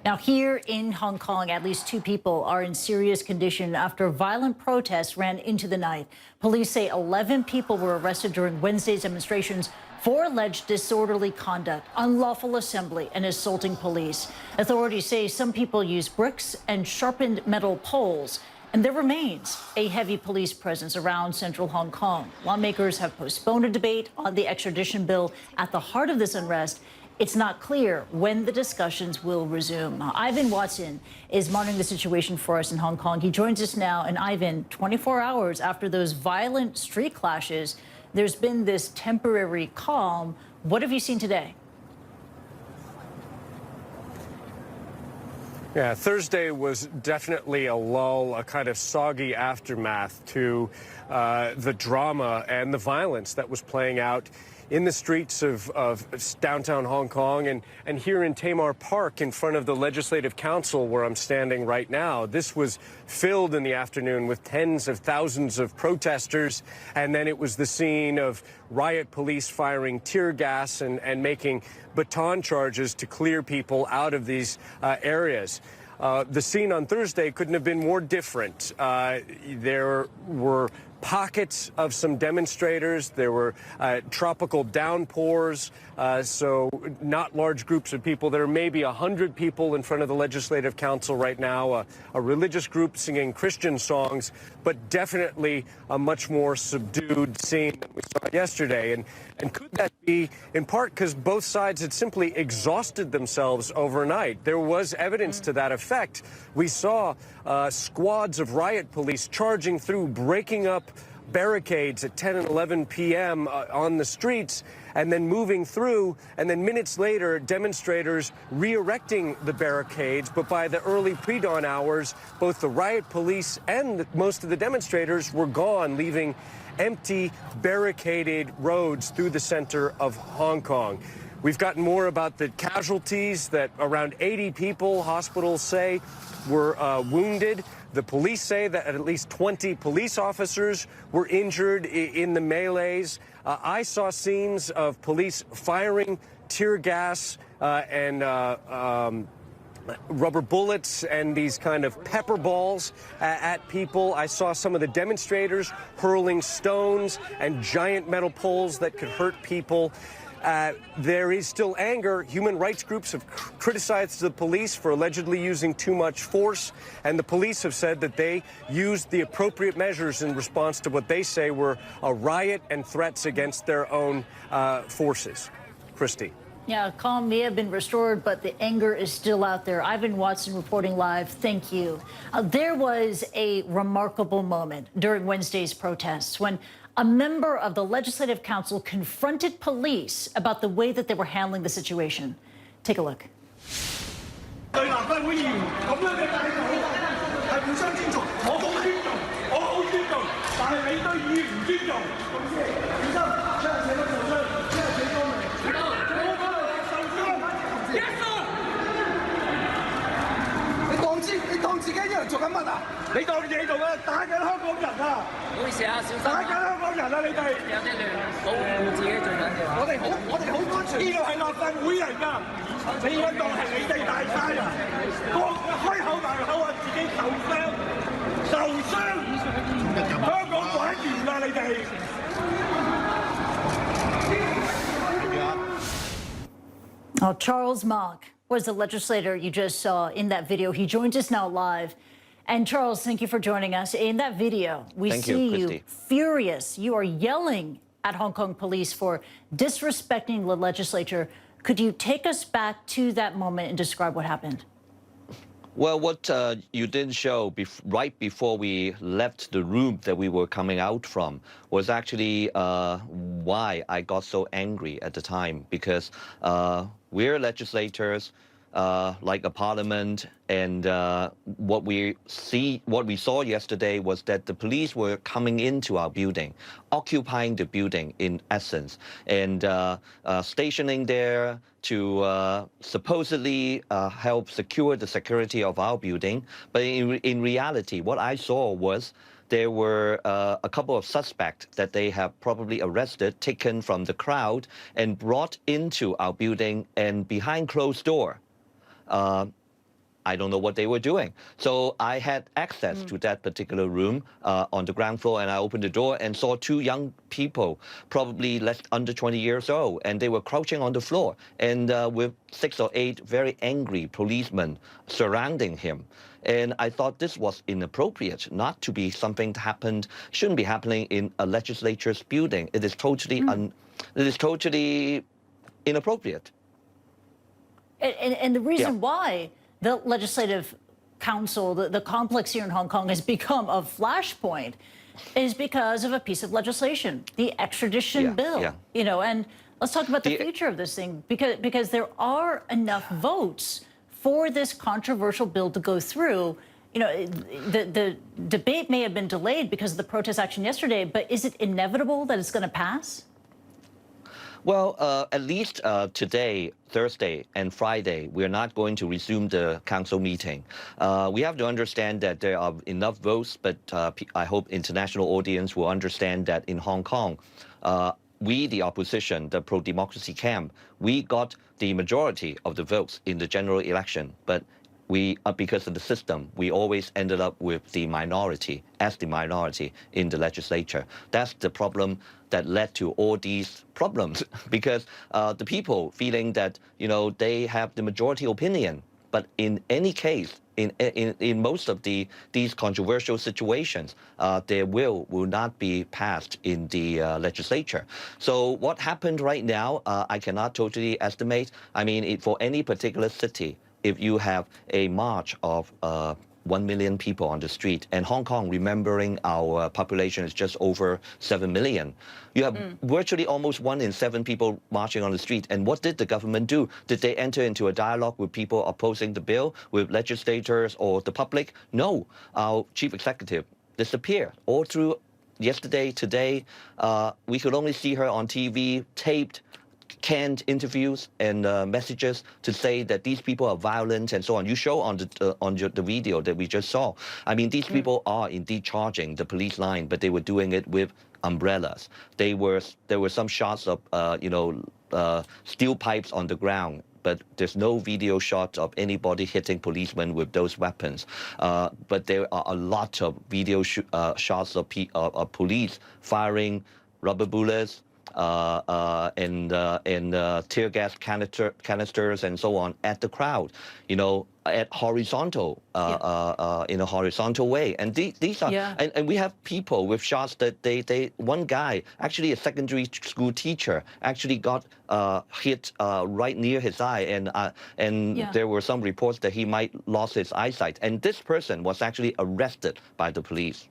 Now, here in Hong Kong, at least 2 people are in serious condition after violent protests ran into the night. Police say 11 people were arrested during Wednesday's demonstrations for alleged disorderly conduct, unlawful assembly, and assaulting police. Authorities say some people used bricks and sharpened metal poles. And there remains a heavy police presence around central Hong Kong. Lawmakers have postponed a debate on the extradition bill at the heart of this unrest. It's not clear when the discussions will resume. Ivan Watson is monitoring the situation for us in Hong Kong. He joins us now. And Ivan, 24 hours after those violent street clashes, there's been this temporary calm. What have you seen today? Yeah, Thursday was definitely a lull, a kind of soggy aftermath to the drama and the violence that was playing out in the streets of downtown Hong Kong and here in Tamar Park in front of the Legislative Council where I'm standing right now. This was filled in the afternoon with tens of thousands of protesters, and then it was the scene of riot police firing tear gas and making baton charges to clear people out of these areas. The scene on Thursday couldn't have been more different. There were pockets of some demonstrators. There were tropical downpours, so not large groups of people. There are maybe 100 people in front of the Legislative Council right now, a religious group singing Christian songs, but definitely a much more subdued scene than we saw yesterday. And could that be in part because both sides had simply exhausted themselves overnight? There was evidence to that effect. We saw squads of riot police charging through, breaking up barricades at 10 and 11 p.m. On the streets, and then moving through, and then minutes later, demonstrators re-erecting the barricades. But by the early pre-dawn hours, both the riot police and most of the demonstrators were gone, leaving empty, barricaded roads through the center of Hong Kong. We've gotten more about the casualties, that around 80 people, hospitals say, were wounded. The police say that at least 20 police officers were injured in the melees. I saw scenes of police firing tear gas and rubber bullets and these kind of pepper balls at people. I saw some of the demonstrators hurling stones and giant metal poles that could hurt people. There is still anger. Human rights groups have criticized the police for allegedly using too much force, and the police have said that they used the appropriate measures in response to what they say were a riot and threats against their own forces. Christy. Yeah, calm may have been restored, but the anger is still out there. Ivan Watson reporting live. Thank you. There was a remarkable moment during Wednesday's protests when a member of the Legislative Council confronted police about the way that they were handling the situation. Take a look. Charles Mok was the legislator you just saw in that video. He joins us now live. And Charles, thank you for joining us. In that video, we see you furious. You are yelling at Hong Kong police for disrespecting the legislature. Could you take us back to that moment and describe what happened? Well, what you didn't show right before we left the room that we were coming out from was actually why I got so angry at the time, because we're legislators, like a parliament, and what we saw yesterday was that the police were coming into our building, occupying the building in essence, and stationing there to supposedly help secure the security of our building. But in reality, what I saw was there were a couple of suspects that they have probably arrested, taken from the crowd, and brought into our building, and behind closed door, I don't know what they were doing. So I had access to that particular room on the ground floor, and I opened the door and saw two young people, probably less under 20 years old, and they were crouching on the floor, and with 6 or 8 very angry policemen surrounding him. And I thought this was inappropriate, not to be something that happened, shouldn't be happening in a legislature's building. It is totally inappropriate. And the reason why the Legislative Council, the complex here in Hong Kong, has become a flashpoint is because of a piece of legislation, the extradition bill. You know, and let's talk about the future of this thing, because there are enough votes for this controversial bill to go through. You know, the debate may have been delayed because of the protest action yesterday, but is it inevitable that it's going to pass? Well, at least today, Thursday and Friday, we're not going to resume the council meeting. We have to understand that there are enough votes, but I hope international audience will understand that in Hong Kong, we, the opposition, the pro-democracy camp, we got the majority of the votes in the general election, but because of the system, we always ended up with the minority, as the minority in the legislature. That's the problem that led to all these problems, because the people feeling that, you know, they have the majority opinion. But in any case, in most of these controversial situations, their will not be passed in the legislature. So what happened right now, I cannot totally estimate. I mean, for any particular city, if you have a march of 1 million people on the street, and Hong Kong, remembering our population is just over 7 million, you have virtually almost 1 in 7 people marching on the street. And what did the government do? Did they enter into a dialogue with people opposing the bill, with legislators or the public? No. Our chief executive disappeared all through yesterday, today. We could only see her on TV, taped, canned interviews and messages to say that these people are violent and so on. You show on the video that we just saw. I mean, these people are indeed charging the police line, but they were doing it with umbrellas. There were some shots of steel pipes on the ground, but there's no video shot of anybody hitting policemen with those weapons. But there are a lot of video shots of police firing rubber bullets, and tear gas canisters and so on at the crowd, you know, at horizontal, in a horizontal way. And these are, and we have people with shots that one guy, actually a secondary school teacher, actually got hit right near his eye, and there were some reports that he might lost his eyesight. And this person was actually arrested by the police.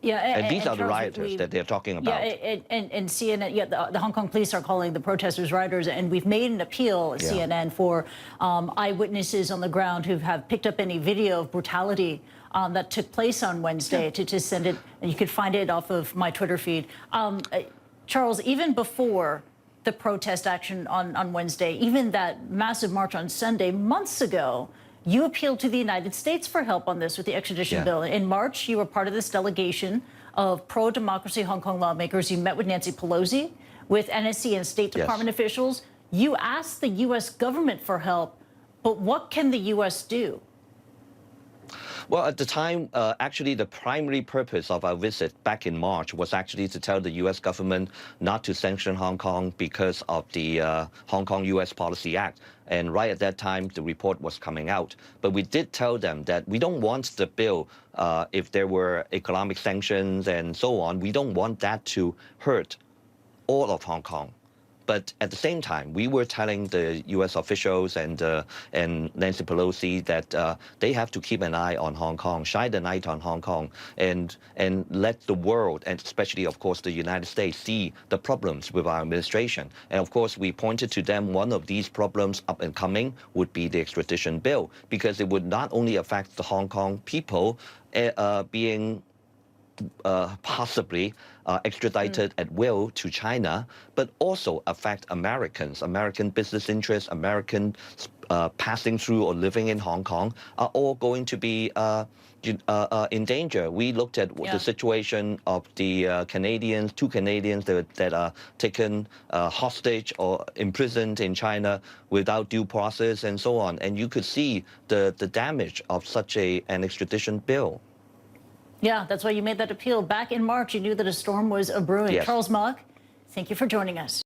And these are the rioters that they're talking about. And CNN, the Hong Kong police are calling the protesters rioters, and we've made an appeal at CNN for eyewitnesses on the ground who have picked up any video of brutality that took place on Wednesday to send it, and you could find it off of my Twitter feed. Charles, even before the protest action on Wednesday, even that massive march on Sunday, months ago, you appealed to the United States for help on this with the extradition bill. In March, you were part of this delegation of pro-democracy Hong Kong lawmakers. You met with Nancy Pelosi, with NSC and State Department officials. You asked the U.S. government for help, but what can the U.S. do? Well, at the time, actually, the primary purpose of our visit back in March was actually to tell the U.S. government not to sanction Hong Kong because of the Hong Kong-U.S. Policy Act. And right at that time, the report was coming out. But we did tell them that we don't want the bill, if there were economic sanctions and so on, we don't want that to hurt all of Hong Kong. But at the same time, we were telling the U.S. officials and Nancy Pelosi that they have to keep an eye on Hong Kong, shine the light on Hong Kong, and let the world, and especially, of course, the United States, see the problems with our administration. And, of course, we pointed to them one of these problems up and coming would be the extradition bill, because it would not only affect the Hong Kong people being possibly extradited at will to China, but also affect Americans, American business interests, American passing through or living in Hong Kong are all going to be in danger. We looked at the situation of the two Canadians that are taken hostage or imprisoned in China without due process and so on. And you could see the damage of such an extradition bill. Yeah, that's why you made that appeal. Back in March, you knew that a storm was a brewing. Yes. Charles Mok, thank you for joining us.